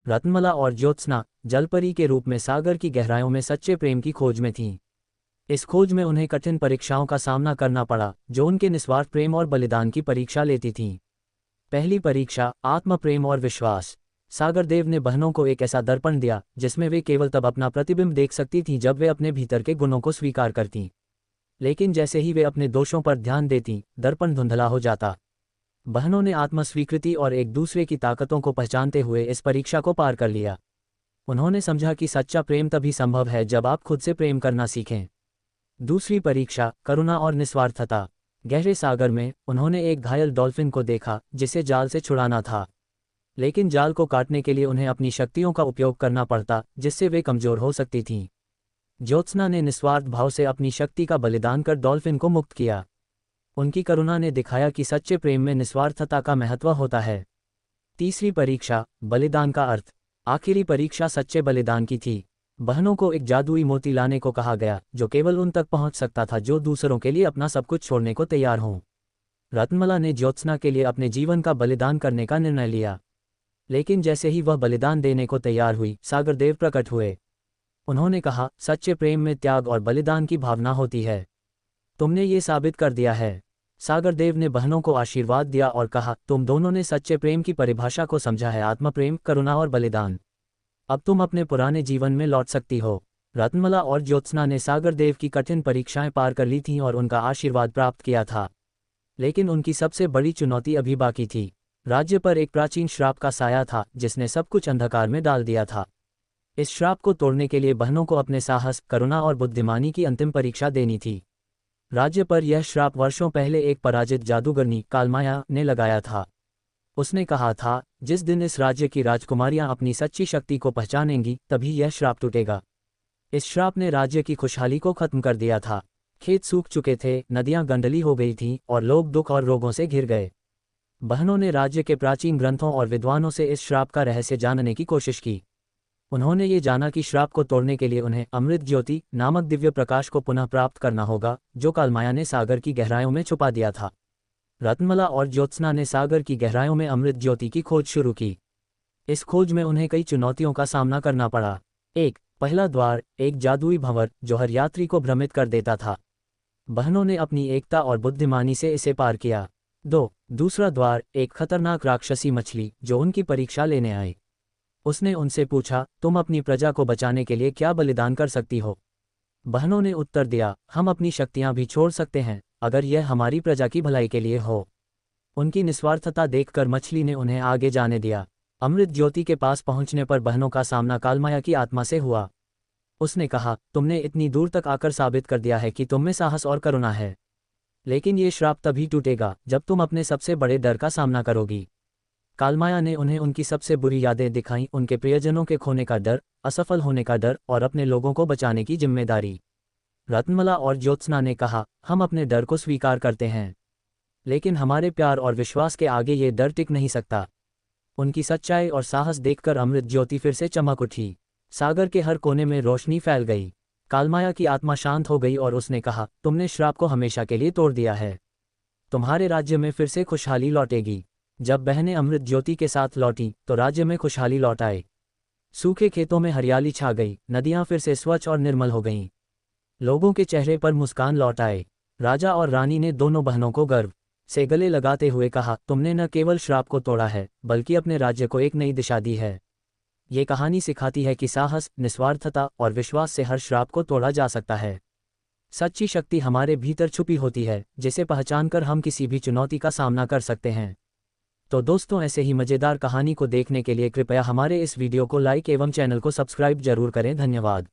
रत्नमला और ज्योत्सना जलपरी के रूप में सागर की गहराइयों में सच्चे प्रेम की खोज में थीं। इस खोज में उन्हें कठिन परीक्षाओं का सामना करना पड़ा, जो उनके निस्वार्थ प्रेम और बलिदान की परीक्षा लेती थीं। पहली परीक्षा, आत्म प्रेम और विश्वास। सागर देव ने बहनों को एक ऐसा दर्पण दिया जिसमें वे केवल तब अपना प्रतिबिंब देख सकती थीं जब वे अपने भीतर के गुणों को स्वीकार करतीं। लेकिन जैसे ही वे अपने दोषों पर ध्यान देतीं, दर्पण धुंधला हो जाता। बहनों ने आत्मस्वीकृति और एक दूसरे की ताकतों को पहचानते हुए इस परीक्षा को पार कर लिया। उन्होंने समझा कि सच्चा प्रेम तभी संभव है जब आप खुद से प्रेम करना सीखें। दूसरी परीक्षा, करुणा और निस्वार्थता। गहरे सागर में उन्होंने एक घायल डॉल्फिन को देखा जिसे जाल से छुड़ाना था, लेकिन जाल को काटने के लिए उन्हें अपनी शक्तियों का उपयोग करना पड़ता, जिससे वे कमजोर हो सकती थीं। ज्योत्सना ने निस्वार्थ भाव से अपनी शक्ति का बलिदान कर डॉल्फिन को मुक्त किया। उनकी करुणा ने दिखाया कि सच्चे प्रेम में निस्वार्थता का महत्व होता है। तीसरी परीक्षा, बलिदान का अर्थ। आखिरी परीक्षा सच्चे बलिदान की थी। बहनों को एक जादुई मोती लाने को कहा गया, जो केवल उन तक पहुंच सकता था जो दूसरों के लिए अपना सब कुछ छोड़ने को तैयार हों। रत्नमला ने ज्योत्सना के लिए अपने जीवन का बलिदान करने का निर्णय लिया, लेकिन जैसे ही वह बलिदान देने को तैयार हुई, सागर देव प्रकट हुए। उन्होंने कहा, सच्चे प्रेम में त्याग और बलिदान की भावना होती है। तुमने ये साबित कर दिया है। सागर देव ने बहनों को आशीर्वाद दिया और कहा, तुम दोनों ने सच्चे प्रेम की परिभाषा को समझा है, आत्म प्रेम, करुणा और बलिदान। अब तुम अपने पुराने जीवन में लौट सकती हो। रत्नमला और ज्योत्सना ने सागर देव की कठिन परीक्षाएं पार कर ली थीं और उनका आशीर्वाद प्राप्त किया था। लेकिन उनकी सबसे बड़ी चुनौती अभी बाकी थी। राज्य पर एक प्राचीन श्राप का साया था जिसने सब कुछ अंधकार में डाल दिया था। इस श्राप को तोड़ने के लिए बहनों को अपने साहस, करुणा और बुद्धिमानी की अंतिम परीक्षा देनी थी। राज्य पर यह श्राप वर्षों पहले एक पराजित जादूगरनी कालमाया ने लगाया था। उसने कहा था, जिस दिन इस राज्य की राजकुमारियां अपनी सच्ची शक्ति को पहचानेंगी, तभी यह श्राप टूटेगा। इस श्राप ने राज्य की खुशहाली को खत्म कर दिया था। खेत सूख चुके थे, नदियां गंदली हो गई थीं और लोग दुख और रोगों से घिर गए। बहनों ने राज्य के प्राचीन ग्रंथों और विद्वानों से इस श्राप का रहस्य जानने की कोशिश की। उन्होंने ये जाना कि श्राप को तोड़ने के लिए उन्हें अमृत ज्योति नामक दिव्य प्रकाश को पुनः प्राप्त करना होगा, जो कालमाया ने सागर की गहराइयों में छुपा दिया था। रत्नमला और ज्योत्सना ने सागर की गहराइयों में अमृत ज्योति की खोज शुरू की। इस खोज में उन्हें कई चुनौतियों का सामना करना पड़ा। पहला द्वार, एक जादुई भंवर जो हर यात्री को भ्रमित कर देता था। बहनों ने अपनी एकता और बुद्धिमानी से इसे पार किया। दूसरा द्वार, एक खतरनाक राक्षसी मछली जो उनकी परीक्षा लेने आई। उसने उनसे पूछा, तुम अपनी प्रजा को बचाने के लिए क्या बलिदान कर सकती हो? बहनों ने उत्तर दिया, हम अपनी शक्तियां भी छोड़ सकते हैं, अगर यह हमारी प्रजा की भलाई के लिए हो। उनकी निस्वार्थता देखकर मछली ने उन्हें आगे जाने दिया। अमृत ज्योति के पास पहुंचने पर बहनों का सामना कालमाया की आत्मा से हुआ। उसने कहा, तुमने इतनी दूर तक आकर साबित कर दिया है कि तुम में साहस और करुणा है, लेकिन ये श्राप तभी टूटेगा जब तुम अपने सबसे बड़े डर का सामना करोगी। कालमाया ने उन्हें उनकी सबसे बुरी यादें दिखाईं, उनके प्रियजनों के खोने का डर, असफल होने का डर और अपने लोगों को बचाने की जिम्मेदारी। रत्नमला और ज्योत्सना ने कहा, हम अपने डर को स्वीकार करते हैं, लेकिन हमारे प्यार और विश्वास के आगे ये डर टिक नहीं सकता। उनकी सच्चाई और साहस देखकर अमृत ज्योति फिर से चमक उठी। सागर के हर कोने में रोशनी फैल गई। कालमाया की आत्मा शांत हो गई और उसने कहा, तुमने श्राप को हमेशा के लिए तोड़ दिया है। तुम्हारे राज्य में फिर से खुशहाली लौटेगी। जब बहनें अमृत ज्योति के साथ लौटीं तो राज्य में खुशहाली लौट आई। सूखे खेतों में हरियाली छा गई, नदियां फिर से स्वच्छ और निर्मल हो गईं। लोगों के चेहरे पर मुस्कान लौट आए। राजा और रानी ने दोनों बहनों को गर्व से गले लगाते हुए कहा, तुमने न केवल श्राप को तोड़ा है, बल्कि अपने राज्य को एक नई दिशा दी है। ये कहानी सिखाती है कि साहस, निस्वार्थता और विश्वास से हर श्राप को तोड़ा जा सकता है। सच्ची शक्ति हमारे भीतर छुपी होती है, जिसे पहचानकर हम किसी भी चुनौती का सामना कर सकते हैं। तो दोस्तों, ऐसे ही मज़ेदार कहानी को देखने के लिए कृपया हमारे इस वीडियो को लाइक एवं चैनल को सब्सक्राइब जरूर करें। धन्यवाद।